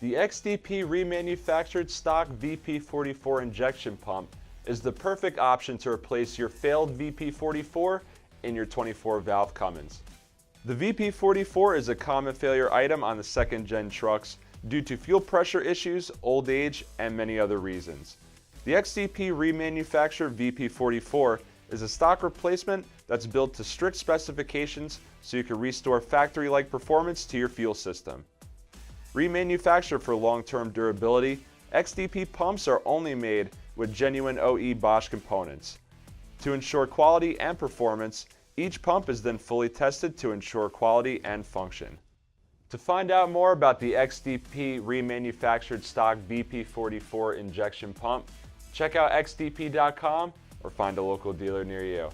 The XDP Remanufactured stock VP44 injection pump is the perfect option to replace your failed VP44 in your 24-valve Cummins. The VP44 is a common failure item on the second-gen trucks due to fuel pressure issues, old age, and many other reasons. The XDP Remanufactured VP44 is a stock replacement that's built to strict specifications so you can restore factory-like performance to your fuel system. Remanufactured for long-term durability, XDP pumps are only made with genuine OE Bosch components. To ensure quality and performance, each pump is then fully tested to ensure quality and function. To find out more about the XDP Remanufactured stock VP44 injection pump, check out xdp.com or find a local dealer near you.